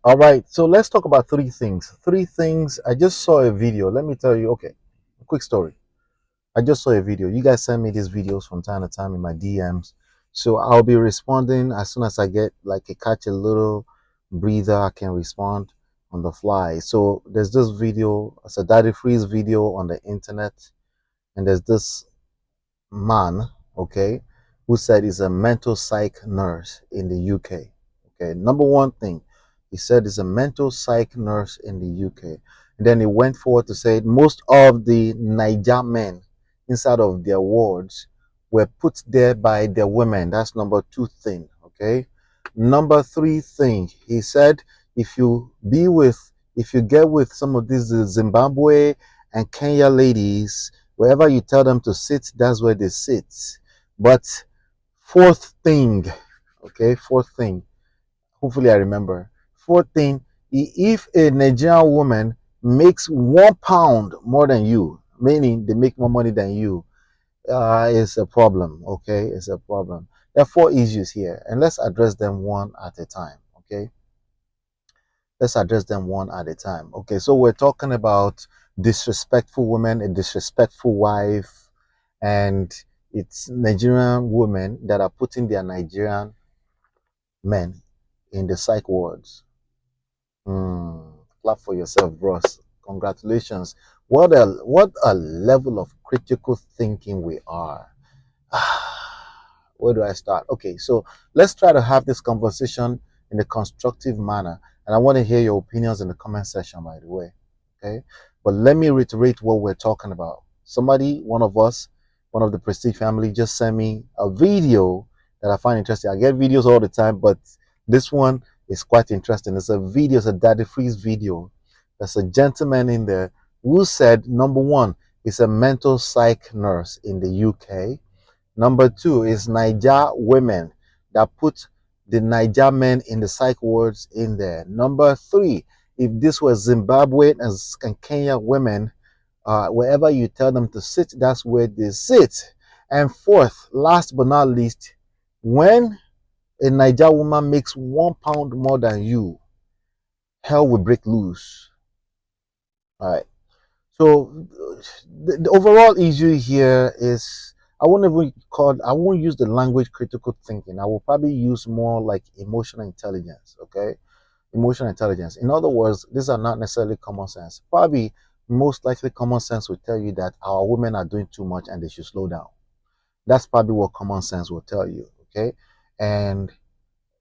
All right, so let's talk about three things. Three things. I just saw a video. Let me tell you. Okay, a quick story. I just saw a video. You guys send me these videos from time to time in my DMs. So I'll be responding as soon as I get like catch a little breather. I can respond on the fly. So there's this video. It's a Daddy Freeze video on the internet, and there's this man, okay, who said he's a mental psych nurse in the UK. Okay, number one thing, he said he's a mental psych nurse in the UK. And then he went forward to say most of the Niger men inside of their wards were put there by their women. That's number two thing, okay? Number three thing, he said if you be with, if you get with some of these Zimbabwe and Kenya ladies, wherever you tell them to sit, that's where they sit. But fourth thing, okay, fourth thing, hopefully I remember. Fourth thing, if a Nigerian woman makes £1 more than you, meaning they make more money than you, it's a problem, okay? It's a problem. There are four issues here, and let's address them one at a time, okay? Let's address them one at a time. Okay, so we're talking about disrespectful women, a disrespectful wife, and it's Nigerian women that are putting their Nigerian men in the psych wards. Clap for yourself, bros. Congratulations. What a level of critical thinking we are. Where do I start? Okay, so let's try to have this conversation in a constructive manner. And I want to hear your opinions in the comment section, by the way. Okay, but let me reiterate what we're talking about. Somebody, one of us, one of the Prestige family, just sent me a video that I find interesting. I get videos all the time, but this one is quite interesting. It's a video, it's a Daddy Freeze video. There's a gentleman in there who said, number one, is a mental psych nurse in the UK. Number two is Niger women that put the Niger men in the psych wards in there. Number three, if this was Zimbabwe and Kenya women, wherever you tell them to sit, that's where they sit. And fourth, last but not least, when a Niger woman makes £1 more than you, hell will break loose. All right. So the overall issue here is I won't use the language critical thinking. I will probably use more like emotional intelligence, okay? Emotional intelligence. In other words, these are not necessarily common sense. Probably most likely common sense will tell you that our women are doing too much and they should slow down. That's probably what common sense will tell you, okay? And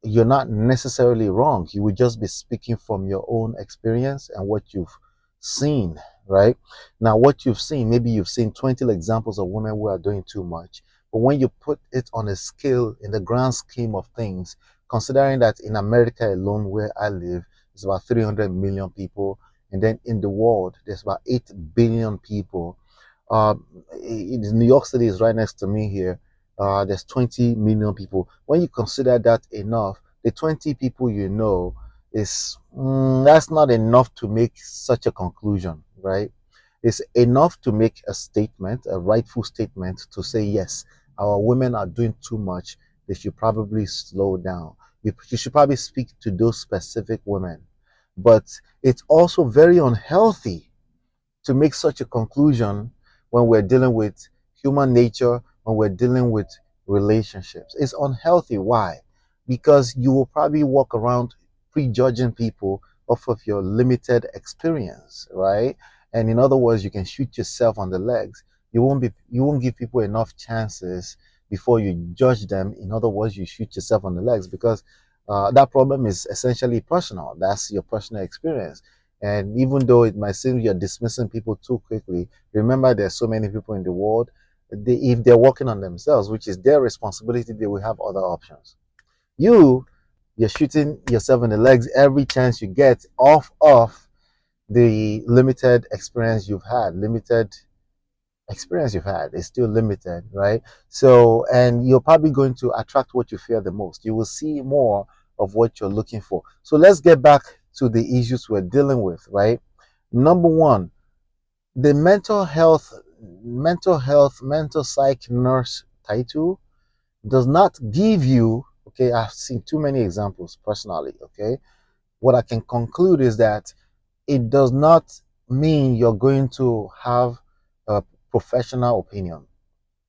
you're not necessarily wrong. You would just be speaking from your own experience and what you've seen, right? Now, what you've seen, maybe you've seen 20 examples of women who are doing too much. But when you put it on a scale in the grand scheme of things, considering that in America alone, where I live, it's about 300 million people. And then in the world, there's about 8 billion people. Uh, New York City is right next to me here. There's 20 million people. When you consider that enough, the 20 people you know is that's not enough to make such a conclusion, right? It's enough to make a statement, a rightful statement to say, yes, our women are doing too much. They should probably slow down. You should probably speak to those specific women. But it's also very unhealthy to make such a conclusion when we're dealing with human nature, when we're dealing with relationships. It's unhealthy. Why? Because you will probably walk around prejudging people off of your limited experience, right? And in other words, you can shoot yourself on the legs. You won't give people enough chances before you judge them. In other words, you shoot yourself on the legs because that problem is essentially personal. That's your personal experience. And even though it might seem you're dismissing people too quickly, remember there's so many people in the world. If they're working on themselves, which is their responsibility, they will have other options. You, you're shooting yourself in the legs every chance you get off of the limited experience you've had. Limited experience you've had is still limited, right? So, and you're probably going to attract what you fear the most. You will see more of what you're looking for. So let's get back to the issues we're dealing with, right? Number one, the mental psych nurse title does not give you, okay, I've seen too many examples personally, okay? what I can conclude is that it does not mean you're going to have a professional opinion.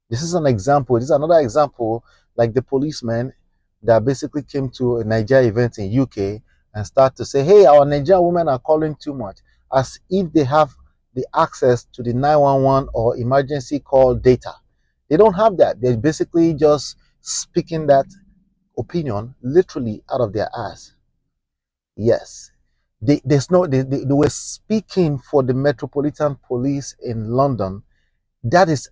This is an example. This is another example, like the policeman that basically came to a Nigeria event in UK and start to say, "Hey, our Nigerian women are calling too much," as if they have the access to the 911 or emergency call data. They don't have that. They're basically just speaking that opinion literally out of their ass. Yes. There's no they were speaking for the Metropolitan Police in London. That is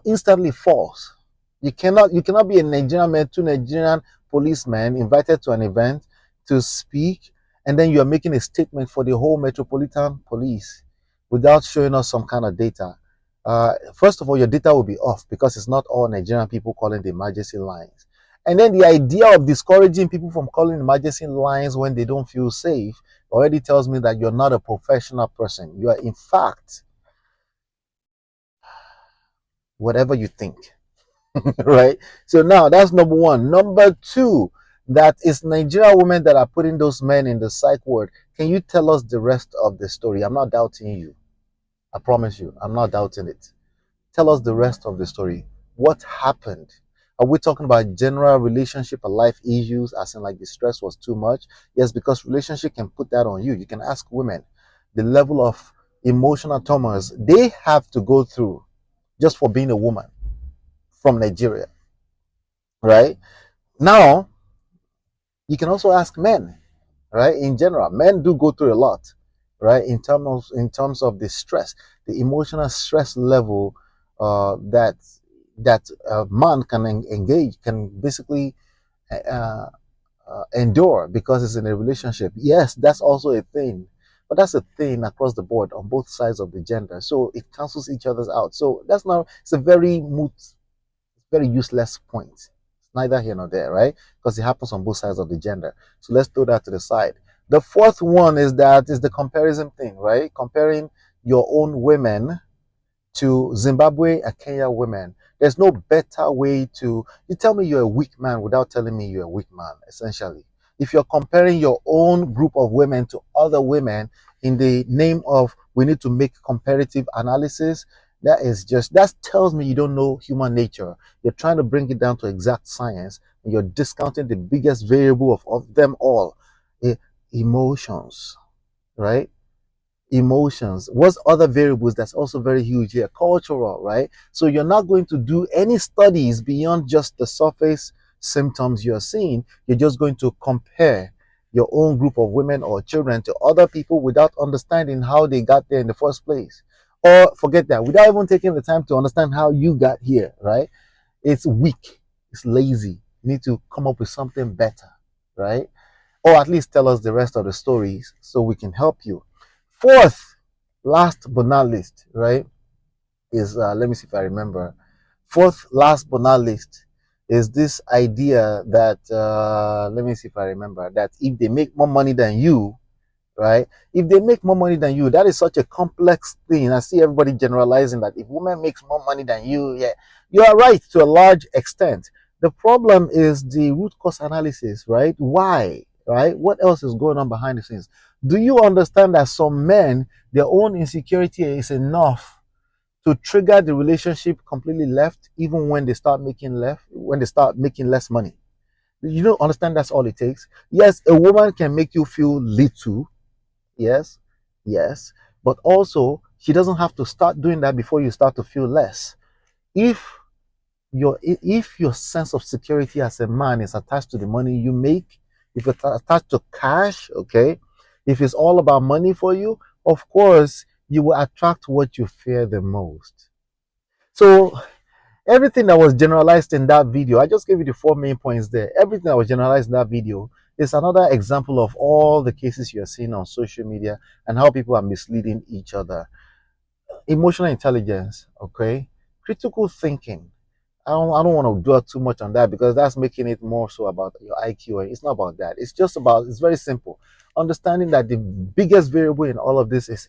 instantly false. You cannot be a Nigerian man, two Nigerian policemen invited to an event to speak, and then you are making a statement for the whole Metropolitan Police without showing us some kind of data. First of all, your data will be off because it's not all Nigerian people calling the emergency lines. And then the idea of discouraging people from calling emergency lines when they don't feel safe already tells me that you're not a professional person. You are, in fact, whatever you think. Right? So now that's number one. Number two, that is Nigerian women that are putting those men in the psych ward. Can you tell us the rest of the story? I'm not doubting you. I promise you, I'm not doubting it. Tell us the rest of the story. What happened? Are we talking about general relationship or life issues, as in like the stress was too much? Yes, because relationship can put that on you. You can ask women the level of emotional traumas they have to go through just for being a woman from Nigeria, right? Now, you can also ask men, right? In general, men do go through a lot, right? In terms of the stress, the emotional stress level that a man can engage, can basically uh, endure because it's in a relationship. Yes, that's also a thing, but that's a thing across the board on both sides of the gender. So it cancels each other's out. So that's not. It's a very moot, very useless point. It's neither here nor there, right? Because it happens on both sides of the gender. So let's throw that to the side. The fourth one is the comparison thing, right? Comparing your own women to Zimbabwe and Kenya women. There's no better way to. You tell me you're a weak man without telling me you're a weak man, essentially. If you're comparing your own group of women to other women in the name of we need to make comparative analysis, that tells me you don't know human nature. You're trying to bring it down to exact science, and you're discounting the biggest variable of them all, eh, emotions, right? Emotions. What's other variables that's also very huge here? Cultural, right? So you're not going to do any studies beyond just the surface symptoms you're seeing. You're just going to compare your own group of women or children to other people without understanding how they got there in the first place. Or forget that, without even taking the time to understand how you got here, right? It's weak, it's lazy. You need to come up with something better, right? Or at least tell us the rest of the stories so we can help you. Fourth, last but not least, right, is let me see if I remember. Fourth, last but not least, is this idea that let me see if I remember that if they make more money than you, right? If they make more money than you, that is such a complex thing. I see everybody generalizing that if woman makes more money than you, yeah, you are right to a large extent. The problem is the root cause analysis, right? Why, right? What else is going on behind the scenes? Do you understand that some men, their own insecurity is enough to trigger the relationship completely left, even when they start making less money? You don't understand that's all it takes. Yes, a woman can make you feel little. Yes, yes. But also, she doesn't have to start doing that before you start to feel less. If if your sense of security as a man is attached to the money you make, if it's attached to cash, okay, if it's all about money for you, of course, you will attract what you fear the most. So everything that was generalized in that video, I just gave you the four main points there. Everything that was generalized in that video is another example of all the cases you're seeing on social media and how people are misleading each other. Emotional intelligence, okay? Critical thinking. I don't want to dwell too much on that because that's making it more so about your IQ. It's not about that. It's just about, it's very simple. Understanding that the biggest variable in all of this is